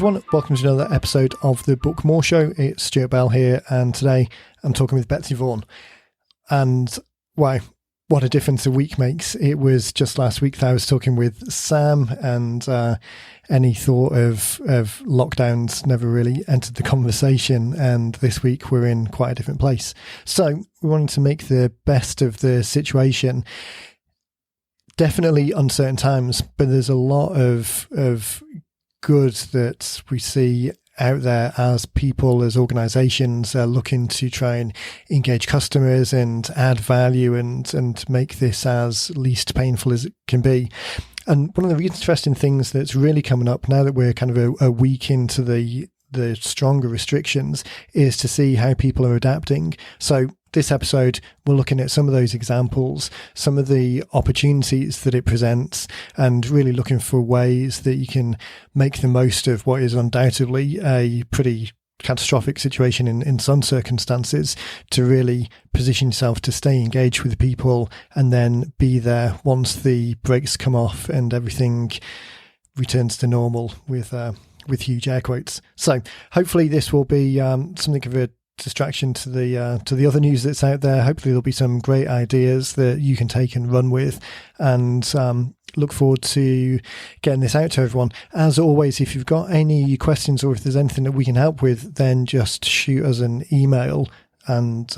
everyone, welcome to another episode of the Book More Show. It's Stuart Bell here, and today I'm talking with Betsy Vaughan. And wow, what a difference a week makes. It was just last week that I was talking with Sam, and any thought of lockdowns never really entered the conversation, and this week we're in quite a different place. So we wanted to make the best of the situation. Definitely uncertain times, but there's a lot of good that we see out there as people, as organizations are looking to try and engage customers and add value and make this as least painful as it can be. And one of the interesting things that's really coming up now that we're kind of a week into the stronger restrictions is to see how people are adapting. So this episode, we're looking at some of those examples, some of the opportunities that it presents, and really looking for ways that you can make the most of what is undoubtedly a pretty catastrophic situation in some circumstances, to really position yourself to stay engaged with people and then be there once the brakes come off and everything returns to normal, with huge air quotes. So hopefully this will be something of a distraction to the other news that's out there. Hopefully there'll be some great ideas that you can take and run with, and look forward to getting this out to everyone. As always, if you've got any questions or if there's anything that we can help with, then just shoot us an email and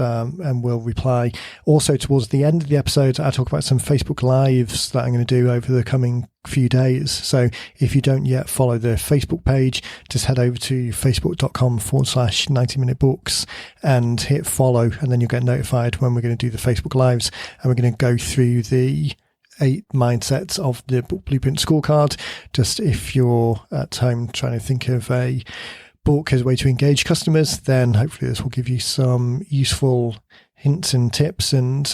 we'll reply. Also, towards the end of the episode, I talk about some Facebook Lives that I'm going to do over the coming few days. So if you don't yet follow the Facebook page, just head over to facebook.com/90minute books and hit follow, and then you'll get notified when we're going to do the Facebook Lives, and we're going to go through the 8 mindsets of the Book Blueprint scorecard. Just if you're at home trying to think of a book as a way to engage customers, then hopefully this will give you some useful hints and tips and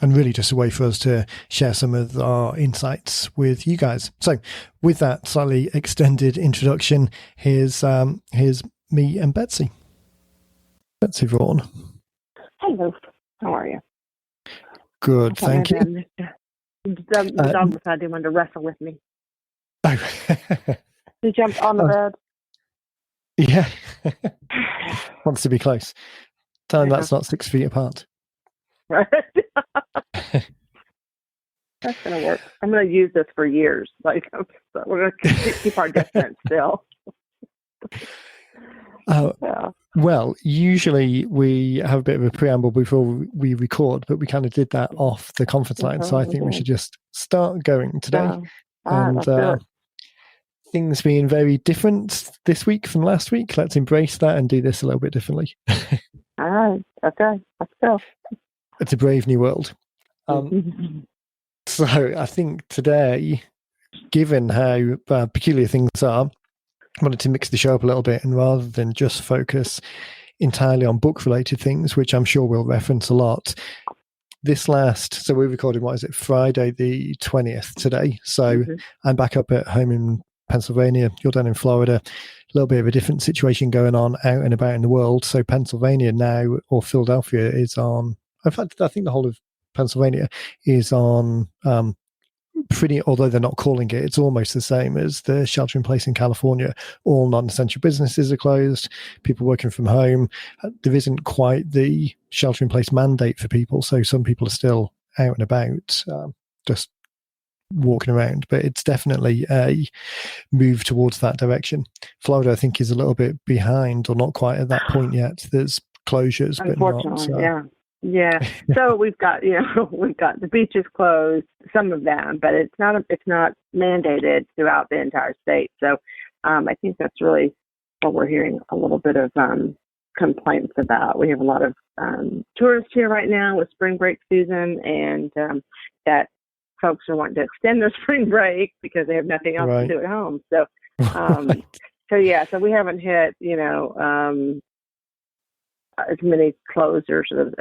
really just a way for us to share some of our insights with you guys. So with that slightly extended introduction, here's me and Betsy. Betsy Vaughan. Hello, how are you? Good, thank you. The dog decided he wanted to wrestle with me. Oh. He jumped on the bed. Yeah. Wants to be close. Tell him that's not 6 feet apart. Right. That's going to work. I'm going to use this for years. Like, we're going to keep our distance still. Yeah. Well, usually we have a bit of a preamble before we record, but we kind of did that off the conference line. So I think we should just start going today. And things being very different this week from last week, let's embrace that and do this a little bit differently. All right. Okay. Let's go. It's a brave new world. So I think today, given how peculiar things are, I wanted to mix the show up a little bit, and rather than just focus entirely on book-related things, which I'm sure we'll reference a lot, so we're recording, Friday the 20th today. So I'm back up at home in Pennsylvania. You're down in Florida. A little bit of a different situation going on out and about in the world. So Pennsylvania now, or Philadelphia, is on, in fact, I think the whole of Pennsylvania is on although they're not calling it, it's almost the same as the shelter in place in California. All non-essential businesses are closed, people working from home. There isn't quite the shelter in place mandate for people, so some people are still out and about, just walking around, but it's definitely a move towards that direction. Florida, I think, is a little bit behind, or not quite at that point yet. There's closures, but not. Yeah. So we've got the beaches closed, some of them, but it's not mandated throughout the entire state. So I think that's really what we're hearing a little bit of complaints about. We have a lot of tourists here right now with spring break season, and that folks are wanting to extend their spring break because they have nothing else to do at home. So, so we haven't hit, as many closures as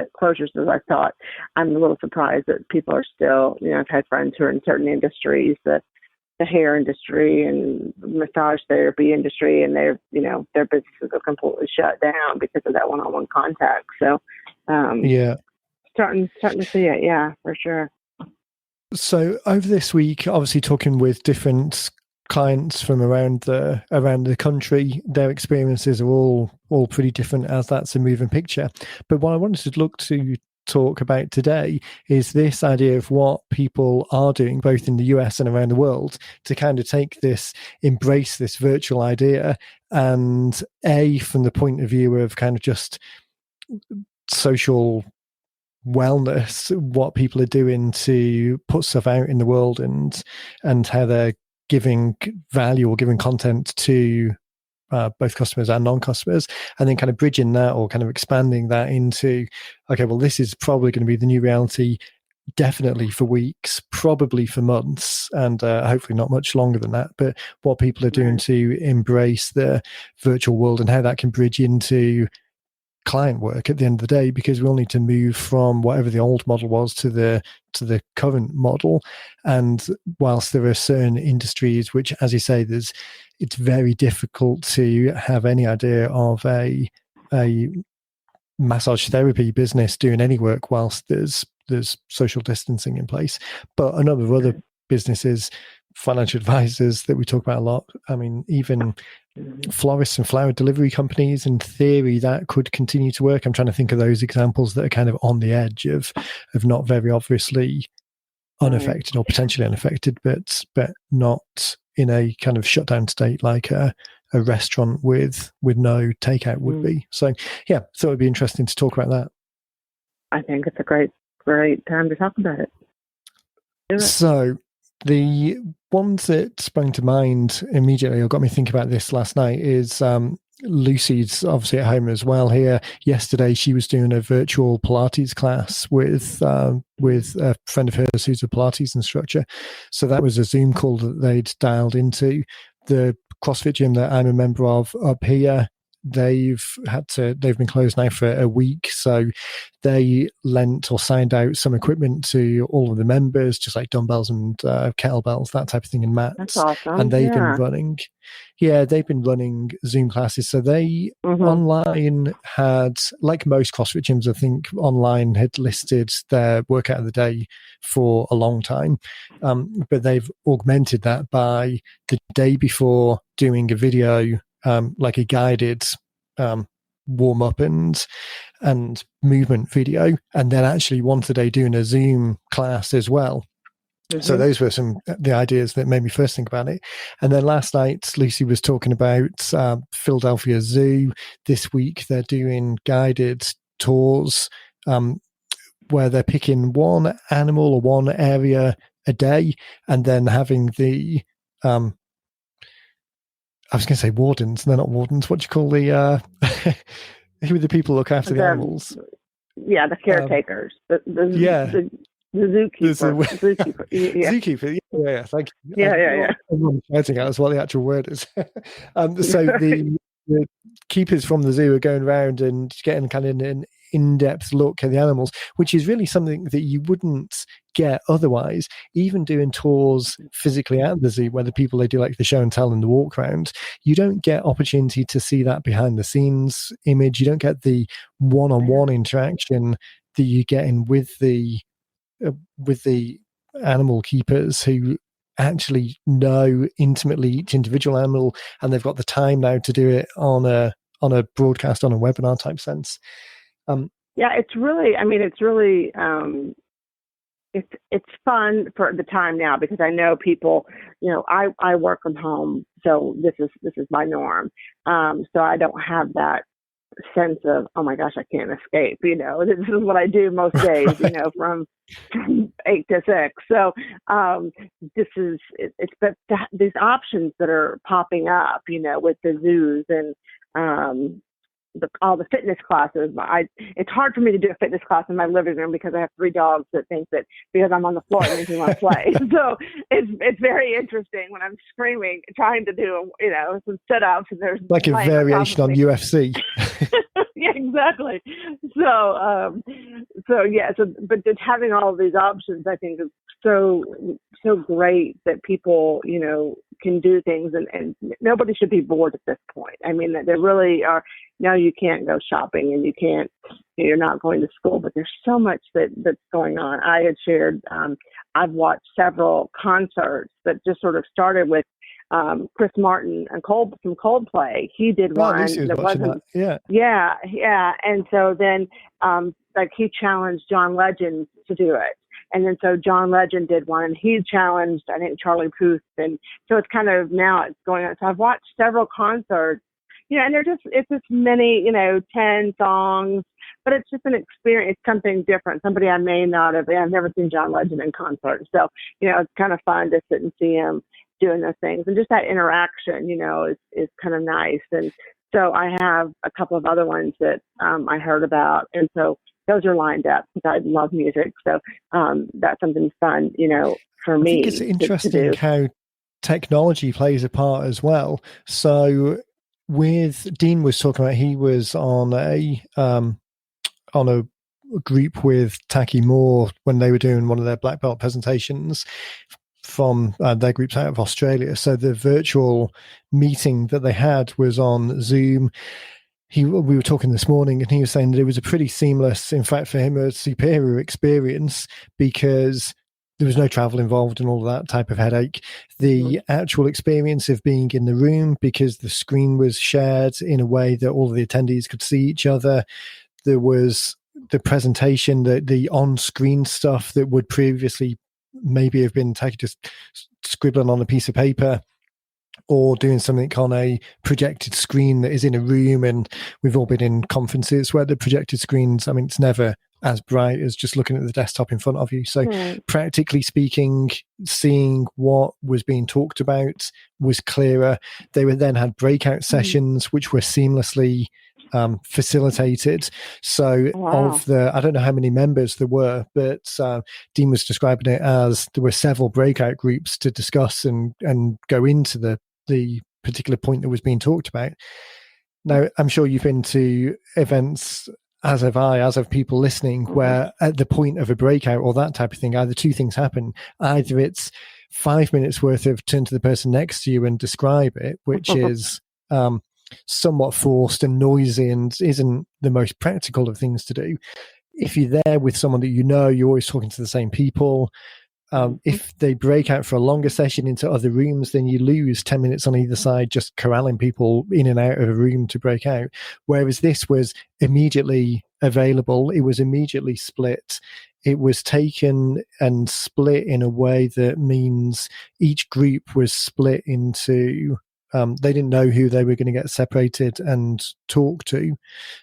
I thought. I'm a little surprised that people are still, I've had friends who are in certain industries, the hair industry and massage therapy industry, and their businesses are completely shut down because of that one-on-one contact. So, starting to see it, for sure. So over this week, obviously talking with different clients from around the country, their experiences are all pretty different, as that's a moving picture. But what I wanted to look to talk about today is this idea of what people are doing both in the US and around the world to kind of embrace this virtual idea, and from the point of view of kind of just social wellness, what people are doing to put stuff out in the world, and how they're giving value or giving content to both customers and non-customers, and then kind of bridging that or kind of expanding that into, okay, well, this is probably going to be the new reality, definitely for weeks, probably for months, and hopefully not much longer than that. But what people are doing to embrace the virtual world and how that can bridge into client work at the end of the day, because we'll need to move from whatever the old model was to the current model. And whilst there are certain industries which, as you say, it's very difficult to have any idea of a massage therapy business doing any work whilst there's social distancing in place. But a number of other businesses, financial advisors that we talk about a lot, I mean, even florists and flower delivery companies, in theory, that could continue to work. I'm trying to think of those examples that are kind of on the edge of not very obviously unaffected or potentially unaffected, but not in a kind of shutdown state like a restaurant with no takeout would be. So yeah, so it'd be interesting to talk about that. I think it's a great time to talk about it. So the ones that sprang to mind immediately, or got me thinking about this last night, is Lucy's obviously at home as well here. Yesterday, she was doing a virtual Pilates class with a friend of hers who's a Pilates instructor. So that was a Zoom call that they'd dialed into. The CrossFit gym that I'm a member of up here, they've been closed now for a week, so they lent or signed out some equipment to all of the members, just like dumbbells and kettlebells, that type of thing, and mats. That's awesome. And they've been running Zoom classes. So they online had, like most CrossFit gyms, I think online had listed their workout of the day for a long time, but they've augmented that by the day before doing a video, like a guided warm up and movement video, and then actually once a day doing a Zoom class as well. So those were the ideas that made me first think about it. And then last night, Lucy was talking about Philadelphia Zoo. This week, they're doing guided tours where they're picking one animal or one area a day, and then having the I was going to say wardens. They're not wardens. What do you call the who are the people who look after the animals? Yeah, the caretakers. The zookeeper. Zookeeper. Yeah. Zookeeper. Yeah. Thank you. Yeah. I'm shouting out. That's what the actual word is. So the keepers from the zoo are going around and getting kind of an in-depth look at the animals, which is really something that you wouldn't get otherwise. Even doing tours physically at the zoo, where the people, they do like the show and tell and the walk around, you don't get opportunity to see that behind the scenes image. You don't get the one-on-one interaction that you get in with the animal keepers who actually know intimately each individual animal, and they've got the time now to do it on a broadcast, on a webinar type sense. It's fun for the time now, because I know people, I work from home, so this is my norm. So I don't have that sense of, oh my gosh, I can't escape. This is what I do most days, from 8 to 6. So but these options that are popping up, with the zoos and all the fitness classes. It's hard for me to do a fitness class in my living room because I have 3 dogs that think that because I'm on the floor, it makes me want to play. So it's very interesting when I'm screaming, trying to do, some sit-ups, and there's like a variation on UFC. Yeah, exactly. But just having all of these options, I think, is so great that people, can do things, and nobody should be bored at this point. I mean, there really are. Now you can't go shopping, and you're not going to school, but there's so much that's going on. I had shared, I've watched several concerts that just sort of started with Chris Martin and from Coldplay. He did Right, one Lucy was that watching wasn't. that. Yeah. Yeah. And so then, like he challenged John Legend to do it. And then so John Legend did one, and he challenged, I think, Charlie Puth. And so it's kind of now it's going on. So I've watched several concerts, and it's just many, 10 songs, but it's just an experience. It's something different. Somebody I may not have, I've never seen John Legend in concert. So, it's kind of fun to sit and see him doing those things. And just that interaction, is kind of nice. And so I have a couple of other ones that I heard about. And so those are lined up because I love music. So that's something fun, for me. I think it's interesting how technology plays a part as well. So with Dean was talking about, he was on a group with Taki Moore when they were doing one of their black belt presentations from their groups out of Australia. So the virtual meeting that they had was on Zoom. We were talking this morning, and he was saying that it was a pretty seamless, in fact, for him, a superior experience because there was no travel involved and all of that type of headache. The actual experience of being in the room, because the screen was shared in a way that all of the attendees could see each other. There was the presentation, the on-screen stuff that would previously maybe have been taken just scribbling on a piece of paper, or doing something on a projected screen that is in a room. And we've all been in conferences where the projected screens, it's never as bright as just looking at the desktop in front of you. So practically speaking, seeing what was being talked about was clearer. They were then had breakout sessions, which were seamlessly facilitated. So I don't know how many members there were, but Dean was describing it as there were several breakout groups to discuss and go into the particular point that was being talked about. Now, I'm sure you've been to events, as have I, as have people listening, where at the point of a breakout or that type of thing, either two things happen. Either it's 5 minutes worth of turn to the person next to you and describe it, which is somewhat forced and noisy and isn't the most practical of things to do. If you're there with someone that you're always talking to the same people. If they break out for a longer session into other rooms, then you lose 10 minutes on either side just corralling people in and out of a room to break out. Whereas this was immediately available. It was immediately split. It was taken and split in a way that means each group was split into they didn't know who they were going to get separated and talk to.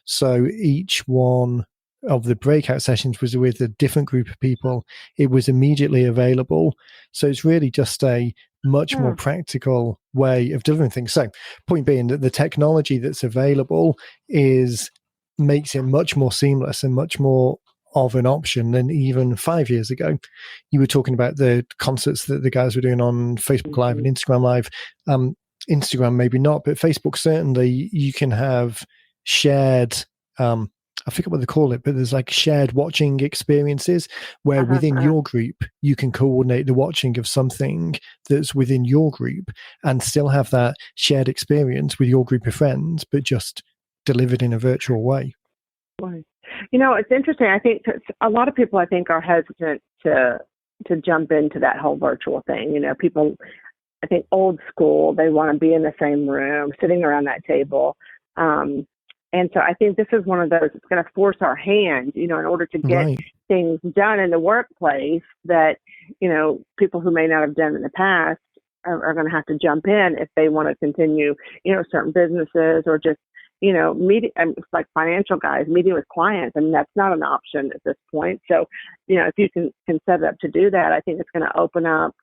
So each one of the breakout sessions was with a different group of people. It was immediately available. So it's really just a much more practical way of delivering things. So point being that the technology that's available makes it much more seamless and much more of an option than even 5 years ago. You were talking about the concerts that the guys were doing on Facebook Live and Instagram Live. Instagram maybe not, but Facebook certainly. You can have shared I forget what they call it, but there's like shared watching experiences where within your group, you can coordinate the watching of something that's within your group and still have that shared experience with your group of friends, but just delivered in a virtual way. Right. It's interesting. I think a lot of people, are hesitant to jump into that whole virtual thing. People, I think old school, they want to be in the same room, sitting around that table. And so I think this is one of those that's going to force our hand, in order to get things done in the workplace that, people who may not have done in the past are going to have to jump in if they want to continue, certain businesses or just, meeting, like financial guys, meeting with clients. That's not an option at this point. So, if you can set it up to do that, I think it's going to open up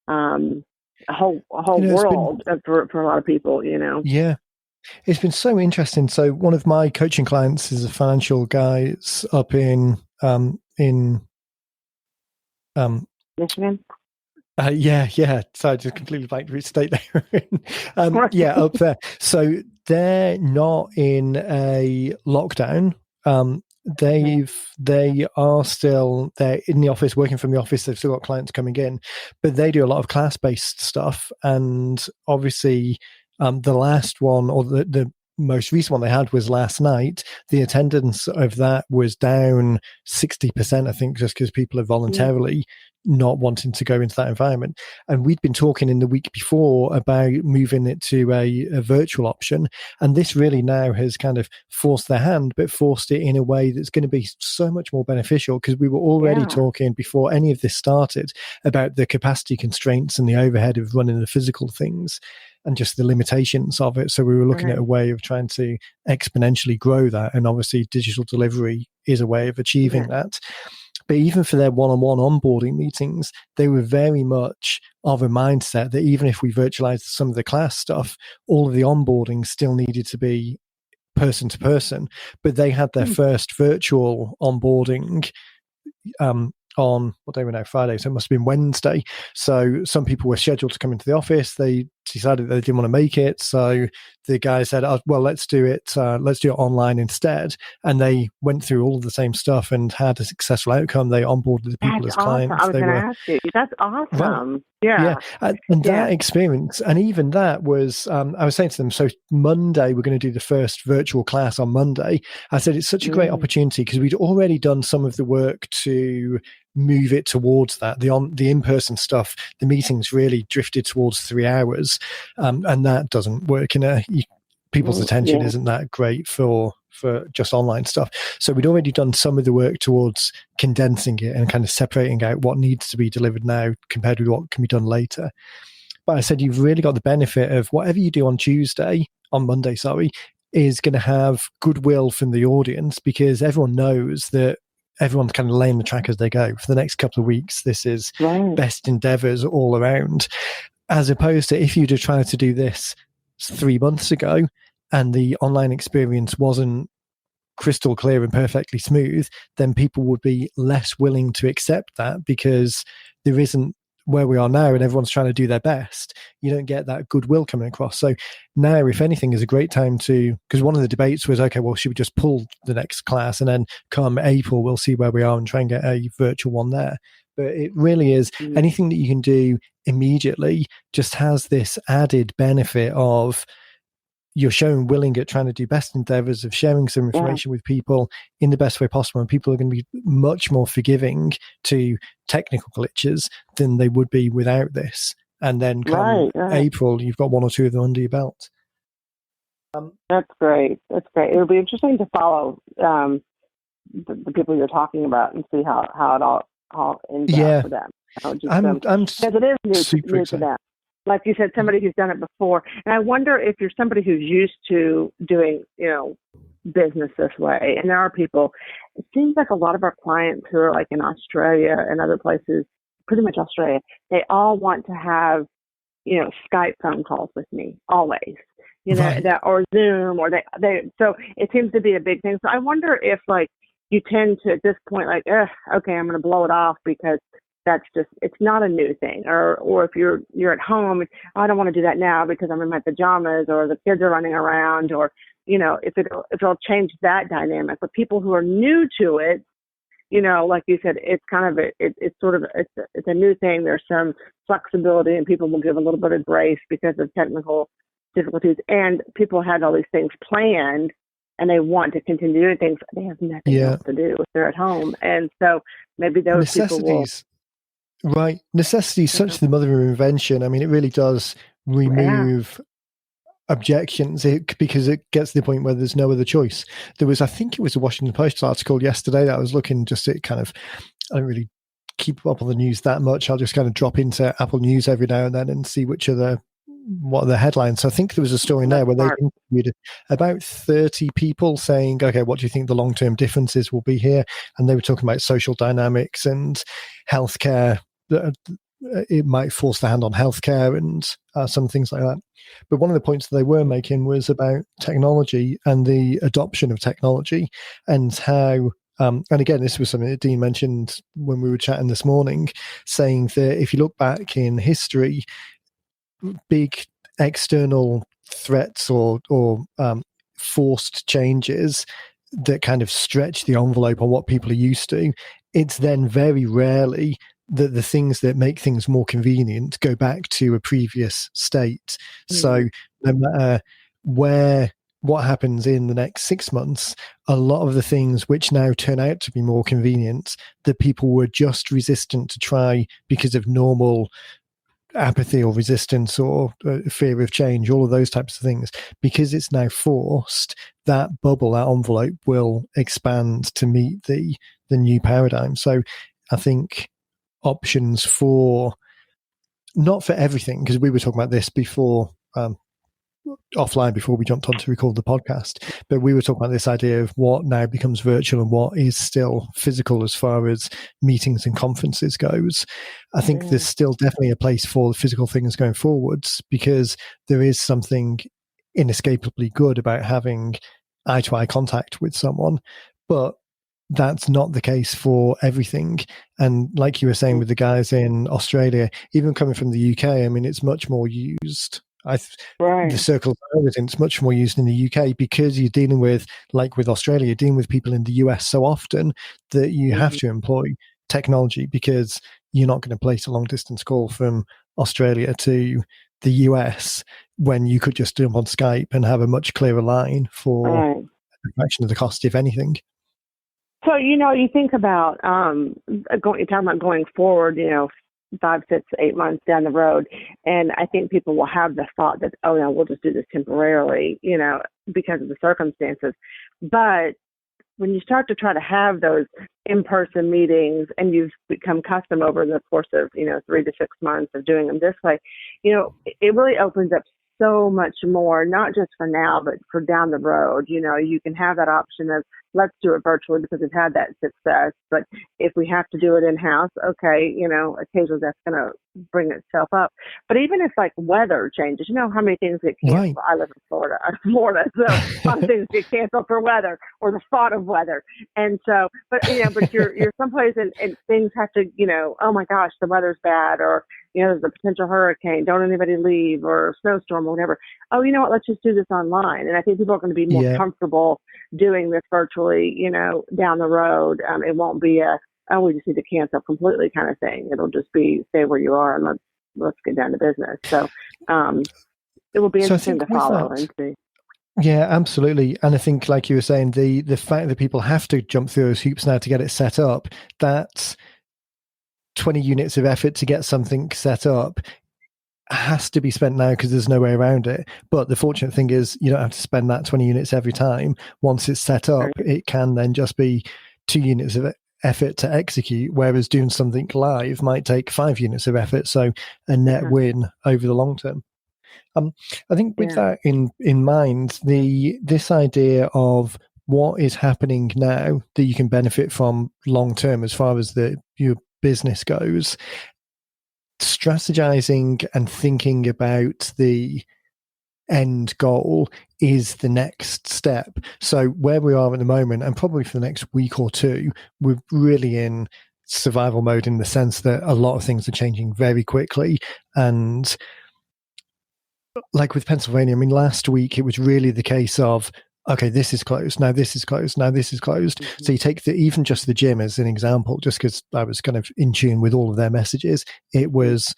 a whole world for a lot of people, Yeah. It's been so interesting. So one of my coaching clients is a financial guy up in Michigan. Yeah. So I just completely blanked which state they were in. Up there. So they're not in a lockdown. They are still they're in the office, working from the office. They've still got clients coming in, but they do a lot of class-based stuff. And obviously, the last one, or the most recent one they had was last night. The attendance of that was down 60%, I think, just because people are voluntarily not wanting to go into that environment. And we'd been talking in the week before about moving it to a virtual option. And this really now has kind of forced their hand, but forced it in a way that's going to be so much more beneficial, because we were already talking before any of this started about the capacity constraints and the overhead of running the physical things and just the limitations of it. So we were looking at a way of trying to exponentially grow that. And obviously digital delivery is a way of achieving that. But even for their one-on-one onboarding meetings, they were very much of a mindset that even if we virtualized some of the class stuff, all of the onboarding still needed to be person to person. But they had their first virtual onboarding on what day were now? Friday, so it must have been Wednesday. So some people were scheduled to come into the office. They decided they didn't want to make it, so the guy said, "Oh, well, let's do it online instead." And they went through all of the same stuff and had a successful outcome. They onboarded the people as clients. I was going to ask you. That's awesome. Right. Yeah. And that experience, and even that was, I was saying to them, so Monday, we're going to do the first virtual class on Monday. I said, it's such a great opportunity because we'd already done some of the work to move it towards that. The in-person stuff, the meetings really drifted towards 3 hours. And that doesn't work people's attention isn't that great for just online stuff. So we'd already done some of the work towards condensing it and kind of separating out what needs to be delivered now compared with what can be done later. But I said, you've really got the benefit of whatever you do on Monday, is going to have goodwill from the audience, because everyone knows that everyone's kind of laying the track as they go. For the next couple of weeks, this is best endeavors all around. As opposed to if you'd have tried to do this 3 months ago and the online experience wasn't crystal clear and perfectly smooth, then people would be less willing to accept that, because there isn't, where we are now and everyone's trying to do their best, you don't get that goodwill coming across. So now, if anything, is a great time to, because one of the debates was, okay, well, should we just pull the next class and then come April, we'll see where we are and try and get a virtual one there. But it really is anything that you can do immediately just has this added benefit of you're showing willing at trying to do best endeavors of sharing some information with people in the best way possible. And people are going to be much more forgiving to technical glitches than they would be without this. And then come April, you've got one or two of them under your belt. That's great. That's great. It'll be interesting to follow the people you're talking about and see how it all ends out for them. Because it is new to them. Like you said, somebody who's done it before. And I wonder if you're somebody who's used to doing, business this way. And there are people, it seems like a lot of our clients who are like in Australia and other places, pretty much Australia, they all want to have, Skype phone calls with me always, that, or Zoom, or they, so it seems to be a big thing. So I wonder if like you tend to at this point, like, okay, I'm going to blow it off because that's just, it's not a new thing. Or if you're at home, I don't want to do that now because I'm in my pajamas or the kids are running around, or, if it'll change that dynamic. But people who are new to it, like you said, it's kind of, it's a new thing. There's some flexibility and people will give a little bit of grace because of technical difficulties. And people had all these things planned and they want to continue doing things. They have nothing else to do if they're at home. And so maybe those people will. Right. Necessity is such the mother of invention. I mean, it really does remove objections because it gets to the point where there's no other choice. I think it was a Washington Post article yesterday that I was looking just at I don't really keep up on the news that much. I'll just kind of drop into Apple News every now and then and see what are the headlines. So I think there was a story there where they interviewed about 30 people saying, okay, what do you think the long-term differences will be here? And they were talking about social dynamics and healthcare. It might force the hand on healthcare and some things like that. But one of the points that they were making was about technology and the adoption of technology and how, and again, this was something that Dean mentioned when we were chatting this morning, saying that if you look back in history, big external threats or forced changes that kind of stretch the envelope on what people are used to, it's then very rarely that the things that make things more convenient go back to a previous state. So no matter where what happens in the next 6 months, a lot of the things which now turn out to be more convenient that people were just resistant to try because of normal apathy or resistance or fear of change, all of those types of things, because it's now forced, that bubble, that envelope will expand to meet the new paradigm. So I think options for, not for everything, because we were talking about this before, offline before we jumped on to record the podcast, but we were talking about this idea of what now becomes virtual and what is still physical as far as meetings and conferences goes. I think there's still definitely a place for the physical things going forwards, because there is something inescapably good about having eye-to-eye contact with someone, but that's not the case for everything. And like you were saying with the guys in Australia, even coming from the UK, I mean, it's much more used. The circle I was in, it's much more used in the UK, because you're dealing with, like with Australia, you're dealing with people in the US so often that you have to employ technology, because you're not going to place a long distance call from Australia to the US when you could just do them on Skype and have a much clearer line for a fraction of the cost, if anything. So, you think about, you're talking about going forward, 5, 6, 8 months down the road. And I think people will have the thought that, oh, no, we'll just do this temporarily, because of the circumstances. But when you start to try to have those in-person meetings and you've become custom over the course of, 3 to 6 months of doing them this way, it really opens up so much more, not just for now, but for down the road. You can have that option of, let's do it virtually because we've had that success. But if we have to do it in-house, okay, occasionally that's going to bring itself up. But even if like weather changes, how many things get canceled? Right. I live in Florida, so a lot of things get canceled for weather or the thought of weather. And so, but you're someplace and things have to, oh my gosh, the weather's bad, or there's a potential hurricane, don't anybody leave, or snowstorm or whatever. Oh, you know what, let's just do this online. And I think people are going to be more comfortable doing this virtually, down the road. It won't be we just need to cancel completely kind of thing. It'll just be stay where you are and let's get down to business. So it will be interesting to follow and see. Yeah, absolutely. And I think, like you were saying, the fact that people have to jump through those hoops now to get it set up, that's 20 units of effort to get something set up has to be spent now, because there's no way around it. But the fortunate thing is you don't have to spend that 20 units every time. Once it's set up, it can then just be 2 units of effort to execute, whereas doing something live might take 5 units of effort. So a net win over the long term. I think with that in mind, this idea of what is happening now that you can benefit from long term as far as your business goes, strategizing and thinking about the end goal is the next step. So where we are at the moment, and probably for the next week or two, we're really in survival mode, in the sense that a lot of things are changing very quickly. And like with Pennsylvania, I mean, last week it was really the case of, okay, this is closed, now this is closed, now this is closed. Mm-hmm. So you take even just the gym as an example, just because I was kind of in tune with all of their messages. It was,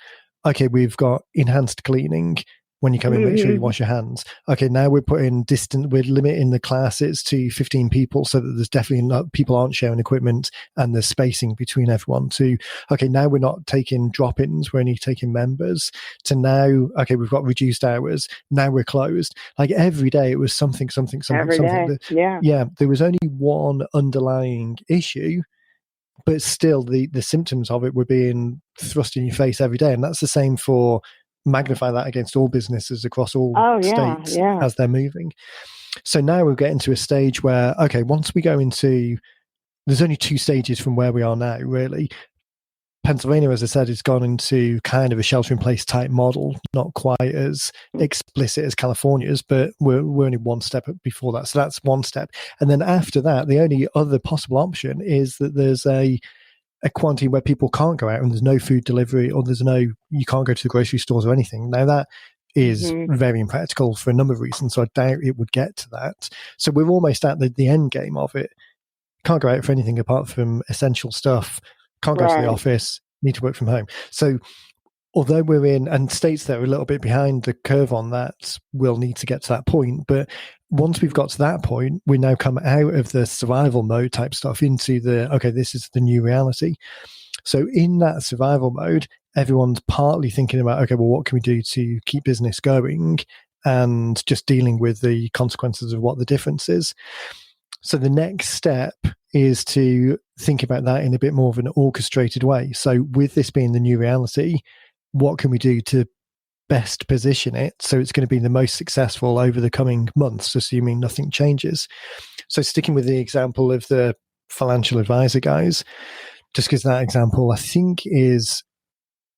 okay, we've got enhanced cleaning. When you come in, make sure you wash your hands. Okay, now we're we're limiting the classes to 15 people, so that there's definitely not, people aren't sharing equipment and there's spacing between everyone. To, okay, now we're not taking drop-ins, we're only taking members. To now, okay, we've got reduced hours. Now we're closed. Like every day it was something. Every day. Yeah, there was only one underlying issue, but still the symptoms of it were being thrust in your face every day. And that's the same for, magnify that against all businesses across all states as they're moving. So now we're getting to a stage where, okay, once we go into, there's only 2 stages from where we are now, really. Pennsylvania, as I said, has gone into kind of a shelter-in-place type model, not quite as explicit as California's, but we're only one step before that. So that's one step. And then after that, the only other possible option is that there's a quarantine where people can't go out and there's no food delivery, or you can't go to the grocery stores or anything. Now that is very impractical for a number of reasons, so I doubt it would get to that. So we're almost at the end game of it. Can't go out for anything apart from essential stuff. Can't go to the office, need to work from home. So although we're in, and states that are a little bit behind the curve on that will need to get to that point, but once we've got to that point, we now come out of the survival mode type stuff into okay, this is the new reality. So in that survival mode, everyone's partly thinking about, okay, well, what can we do to keep business going, and just dealing with the consequences of what the difference is. So the next step is to think about that in a bit more of an orchestrated way. So with this being the new reality, what can we do to best position it so it's going to be the most successful over the coming months, assuming nothing changes? So sticking with the example of the financial advisor guys, just because that example, I think, is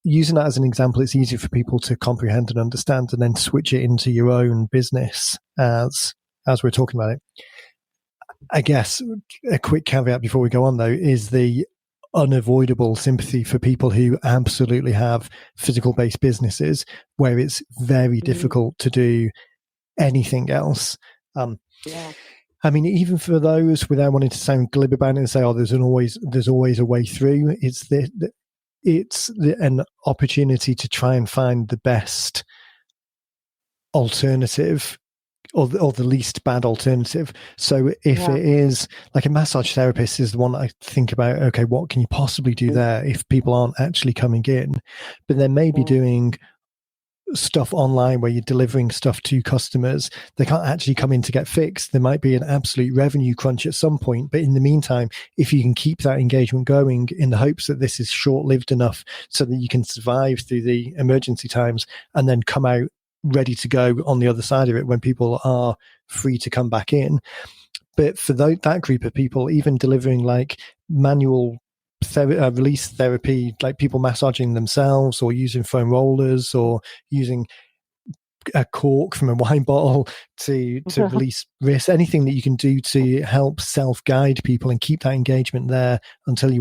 using that as an example, it's easier for people to comprehend and understand, and then switch it into your own business as we're talking about it. I guess a quick caveat before we go on, though, is the unavoidable sympathy for people who absolutely have physical-based businesses where it's very difficult to do anything else. Yeah. I mean, even for those, without wanting to sound glib about it and say, "Oh, there's always a way through," it's an opportunity to try and find the best alternative, or the least bad alternative. So if it is like a massage therapist is the one I think about, okay, what can you possibly do there if people aren't actually coming in? But then maybe doing stuff online where you're delivering stuff to customers. They can't actually come in to get fixed. There might be an absolute revenue crunch at some point, but in the meantime, if you can keep that engagement going in the hopes that this is short-lived enough so that you can survive through the emergency times and then come out ready to go on the other side of it when people are free to come back in. But for that group of people, even delivering like manual release therapy, like people massaging themselves or using foam rollers or using a cork from a wine bottle to release wrists, anything that you can do to help self-guide people and keep that engagement there until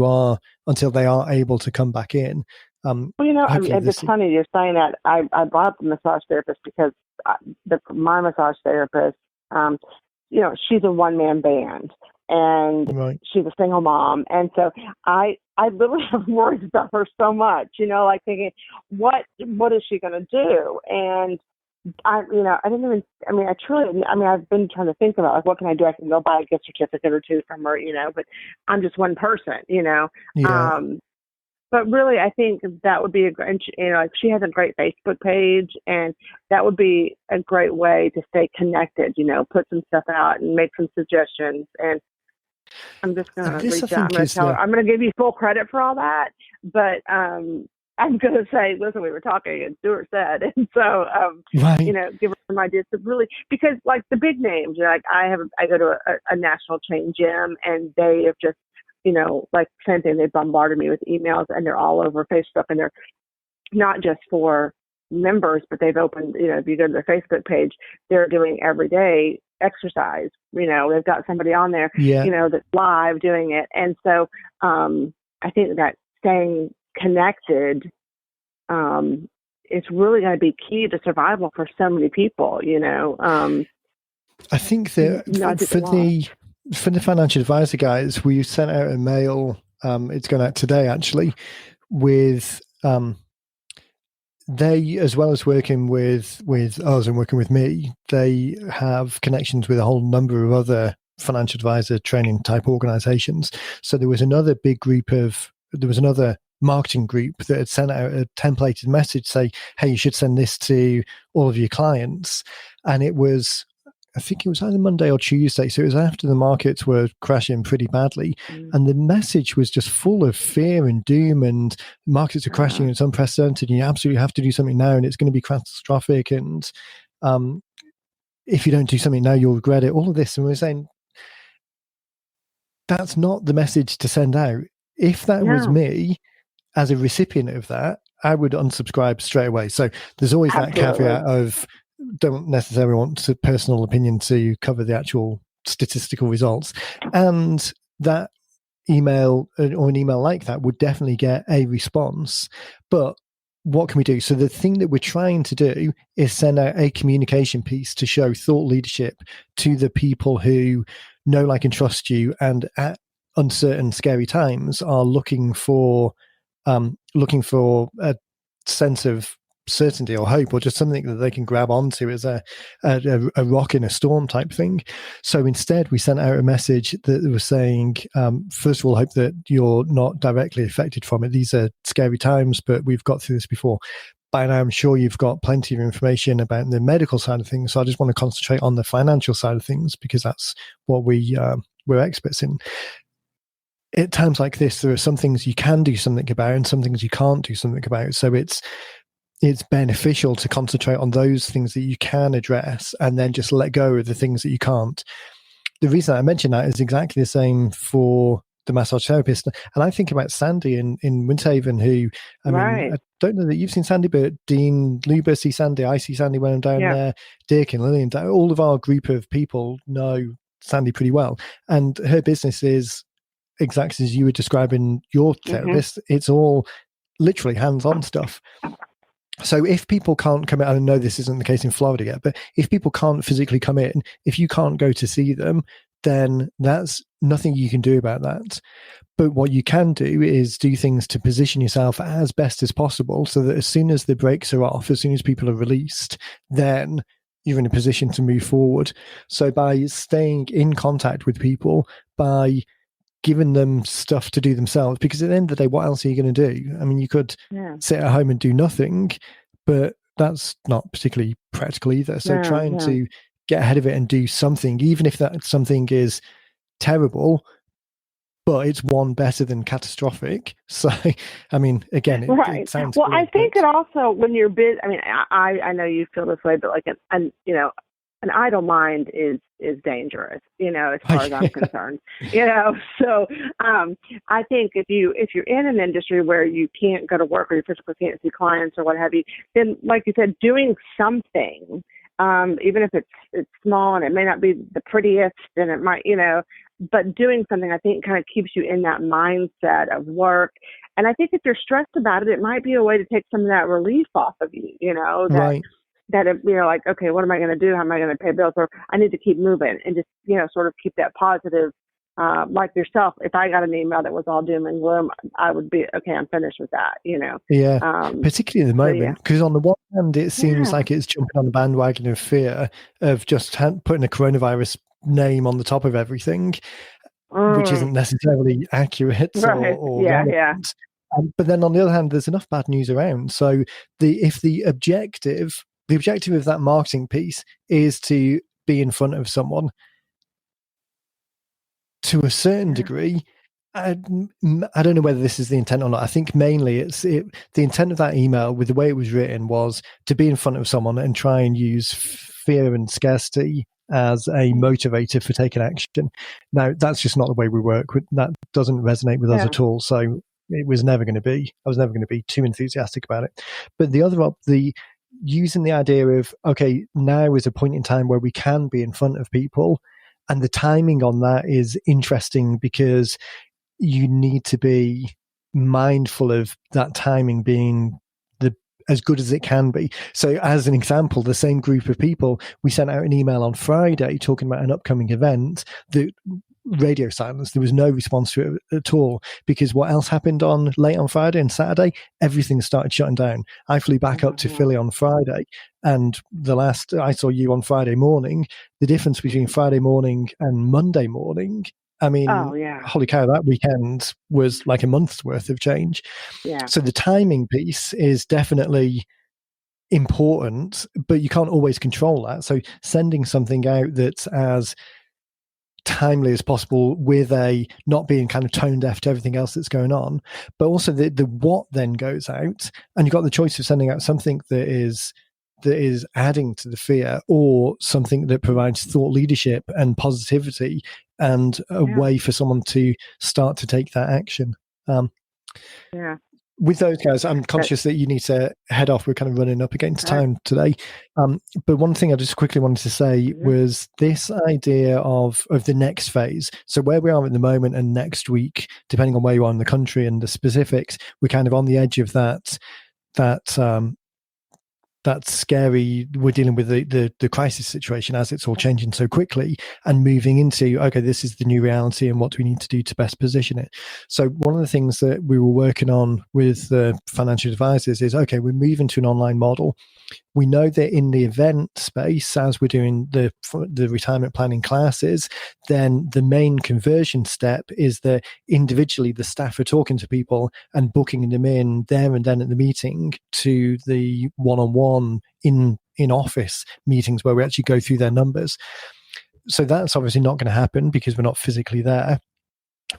they are able to come back in. Well, it's funny you're saying that. I brought up the massage therapist because my massage therapist, she's a one-man band, and she's a single mom, and so I literally have worries about her so much, like thinking, what is she going to do? And I've been trying to think about, like, what can I do? I can go buy a gift certificate or two from her, but I'm just one person, Yeah. But really, I think that would be she has a great Facebook page, and that would be a great way to stay connected, put some stuff out and make some suggestions. And I'm just going to reach out. I'm going to give you full credit for all that. But I'm going to say, listen, we were talking and Stuart said. And so, give her some ideas to really, because like the big names, like I go to a national chain gym, and they have just, like same thing, they bombarded me with emails, and they're all over Facebook, and they're not just for members, but they've opened, if you go to their Facebook page, they're doing everyday exercise. They've got somebody on there, that's live doing it. And so I think that staying connected is really going to be key to survival for so many people, I think that for the financial advisor guys, we sent out a mail. It's gone out today, actually, with they, as well as working with us and working with me, they have connections with a whole number of other financial advisor training type organizations. So there was another marketing group that had sent out a templated message say, hey, you should send this to all of your clients. And I think it was either Monday or Tuesday. So it was after the markets were crashing pretty badly. And the message was just full of fear and doom, and markets are crashing. It's unprecedented, and you absolutely have to do something now, and it's going to be catastrophic. And if you don't do something now, you'll regret it. All of this. And we're saying that's not the message to send out. If that was me as a recipient of that, I would unsubscribe straight away. So there's always that caveat of, don't necessarily want personal opinion to cover the actual statistical results. And that email, or an email like that, would definitely get a response. But what can we do? So the thing that we're trying to do is send out a communication piece to show thought leadership to the people who know, like, and trust you, and at uncertain, scary times are looking for a sense of certainty or hope, or just something that they can grab onto as a rock in a storm type thing. So instead, we sent out a message that was saying, first of all, hope that you're not directly affected from it. These are scary times, but we've got through this before. By now, I'm sure you've got plenty of information about the medical side of things. So I just want to concentrate on the financial side of things, because that's what we're experts in. At times like this, there are some things you can do something about and some things you can't do something about. So it's beneficial to concentrate on those things that you can address and then just let go of the things that you can't. The reason I mention that is exactly the same for the massage therapist. And I think about Sandy in Windhaven, who, I mean, I don't know that you've seen Sandy, but Dean Luber sees Sandy, I see Sandy when I'm down there, Dirk and Lillian, all of our group of people know Sandy pretty well. And her business is exactly as you were describing your therapist. It's all literally hands-on stuff. So if people can't come in, I know this isn't the case in Florida yet, but if people can't physically come in, if you can't go to see them, then that's nothing you can do about that. But what you can do is do things to position yourself as best as possible, so that as soon as the brakes are off, as soon as people are released, then you're in a position to move forward. So by staying in contact with people, by giving them stuff to do themselves, because at the end of the day, what else are you going to do? I mean, you could sit at home and do nothing, but that's not particularly practical either. So trying to get ahead of it and do something, even if that something is terrible, but it's one better than catastrophic. So, I mean, again, it sounds well. weird, I think it also, when you're busy, I mean, I know you feel this way, but like an idle mind is dangerous, as far as I'm concerned, So I think if you're in an industry where you can't go to work or you physically can't see clients or what have you, then like you said, doing something, even if it's small and it may not be the prettiest, and it might, but doing something, I think, kind of keeps you in that mindset of work. And I think if you're stressed about it, it might be a way to take some of that relief off of you, that like, okay, what am I going to do? How am I going to pay bills? Or I need to keep moving and just, sort of keep that positive, like yourself. If I got an email that was all doom and gloom, I would be, okay, I'm finished with that, Yeah, particularly at the moment, because on the one hand, it seems like it's jumping on the bandwagon of fear of just putting a coronavirus name on the top of everything, which isn't necessarily accurate or relevant. But then on the other hand, there's enough bad news around. So if the objective of that marketing piece is to be in front of someone, to a certain degree, I don't know whether this is the intent or not. I think mainly the intent of that email, with the way it was written, was to be in front of someone and try and use fear and scarcity as a motivator for taking action. Now, that's just not the way we work. That doesn't resonate with us at all. So it was never going to be. I was never going to be too enthusiastic about it. But using the idea of, okay, now is a point in time where we can be in front of people, and the timing on that is interesting, because you need to be mindful of that timing being as good as it can be. So as an example, the same group of people, we sent out an email on Friday talking about an upcoming event that radio silence. There was no response to it at all, because what else happened late on Friday and Saturday? Everything started shutting down. I flew back up to Philly on Friday, and I saw you on Friday morning. The difference between Friday morning and Monday morning, I mean, holy cow, that weekend was like a month's worth of change. Yeah. So the timing piece is definitely important, but you can't always control that. So sending something out that's as timely as possible, with a not being kind of tone deaf to everything else that's going on, but also the what then goes out, and you've got the choice of sending out something that is adding to the fear, or something that provides thought leadership and positivity and a way for someone to start to take that action. With those guys, I'm conscious that you need to head off. We're kind of running up against time today. But one thing I just quickly wanted to say was this idea of the next phase. So where we are at the moment and next week, depending on where you are in the country and the specifics, we're kind of on the edge of that that's scary. We're dealing with the crisis situation as it's all changing so quickly and moving into, okay, this is the new reality and what do we need to do to best position it? So one of the things that we were working on with the financial advisors is, okay, we're moving to an online model. We know that in the event space, as we're doing the retirement planning classes, then the main conversion step is that individually the staff are talking to people and booking them in there and then at the meeting to the one-on-one in office meetings where we actually go through their numbers. So that's obviously not going to happen because we're not physically there.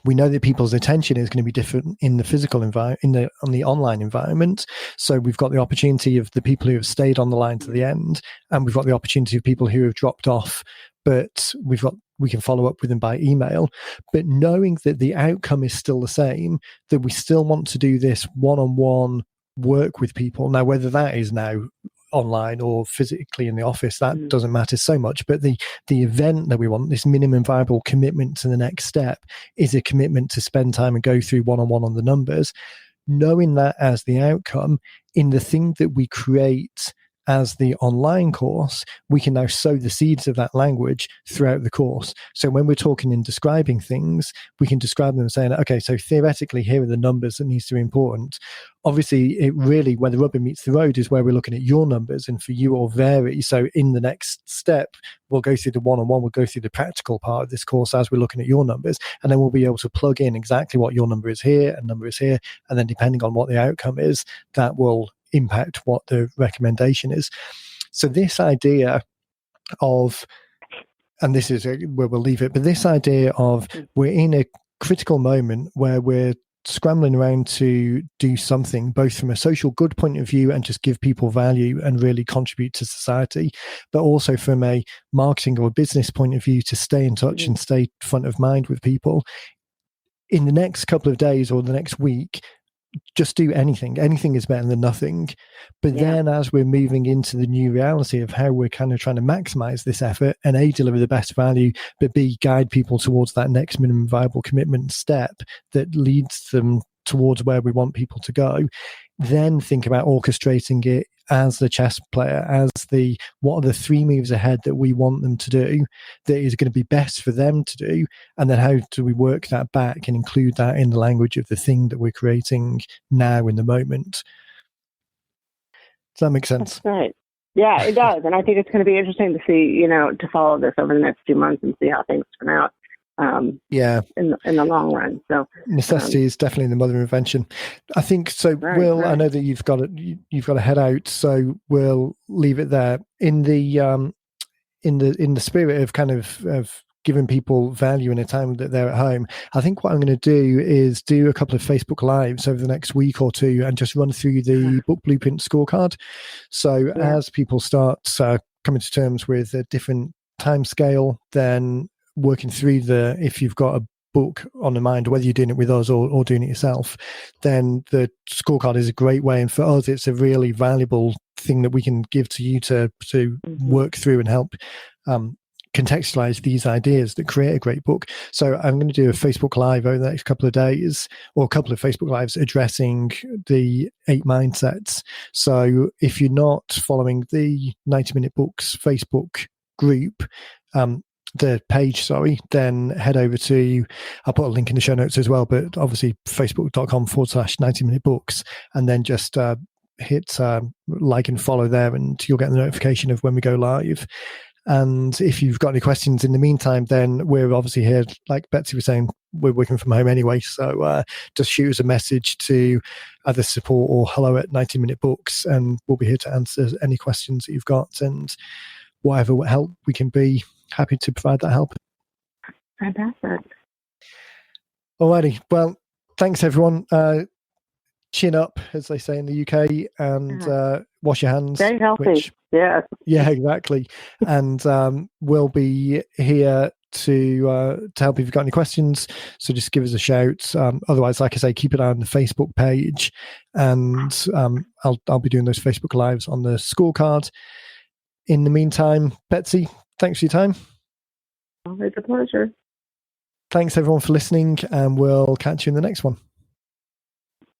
We know that people's attention is going to be different in the physical environment, on the online environment. So we've got the opportunity of the people who have stayed on the line to the end, and we've got the opportunity of people who have dropped off, but we can follow up with them by email. But knowing that the outcome is still the same, that we still want to do this one-on-one work with people. Now, whether that is now online or physically in the office, that doesn't matter so much. But the event that we want, this minimum viable commitment to the next step, is a commitment to spend time and go through one-on-one on the numbers. Knowing that as the outcome, in the thing that we create as the online course, we can now sow the seeds of that language throughout the course. So when we're talking and describing things, we can describe them saying, okay, so theoretically, here are the numbers that needs to be important. Obviously, it really, where the rubber meets the road is where we're looking at your numbers, and for you all vary. So in the next step, we'll go through the one-on-one, we'll go through the practical part of this course as we're looking at your numbers, and then we'll be able to plug in exactly what your number is here and number is here. And then depending on what the outcome is, that will impact what the recommendation is. So this idea of, and this is where we'll leave it, but this idea of we're in a critical moment where we're scrambling around to do something both from a social good point of view and just give people value and really contribute to society, but also from a marketing or business point of view to stay in touch and stay front of mind with people. In the next couple of days or the next week, just do anything. Anything is better than nothing. But then as we're moving into the new reality of how we're kind of trying to maximize this effort and A, deliver the best value, but B, guide people towards that next minimum viable commitment step that leads them towards where we want people to go, then think about orchestrating it as the chess player, as what are the 3 moves ahead that we want them to do that is going to be best for them to do, and then how do we work that back and include that in the language of the thing that we're creating now in the moment. Does that make sense? That's right. Yeah, it does. And I think it's going to be interesting to see, to follow this over the next few months and see how things turn out. In the long run. So necessity is definitely the mother of invention, I think. So Will, I know that you've got to head out, so we'll leave it there. In the spirit of kind of giving people value in a time that they're at home, I think what I'm going to do is do a couple of Facebook Lives over the next week or two and just run through the book blueprint scorecard. So as people start coming to terms with a different time scale, then working through if you've got a book on the mind, whether you're doing it with us or doing it yourself, then the scorecard is a great way. And for us, it's a really valuable thing that we can give to you to work through and help contextualize these ideas that create a great book. So I'm going to do a Facebook Live over the next couple of days, or a couple of Facebook Lives addressing the 8 mindsets. So if you're not following the 90-Minute Books Facebook group, the page, then head over to, I'll put a link in the show notes as well, but obviously facebook.com/90minute books, and then just hit like and follow there, and you'll get the notification of when we go live. And if you've got any questions in the meantime, then we're obviously here, like Betsy was saying, we're working from home anyway, so just shoot us a message to either support or hello@90minute books, and we'll be here to answer any questions that you've got, and whatever help we can be, happy to provide that help. Fantastic. Alrighty. Well, thanks everyone. Chin up, as they say in the UK, and wash your hands. Stay healthy. Yeah, exactly. And we'll be here to help if you've got any questions. So just give us a shout. Otherwise, like I say, keep an eye on the Facebook page, and I'll be doing those Facebook Lives on the scorecard. In the meantime, Betsy, thanks for your time. Always a pleasure. Thanks everyone for listening, and we'll catch you in the next one.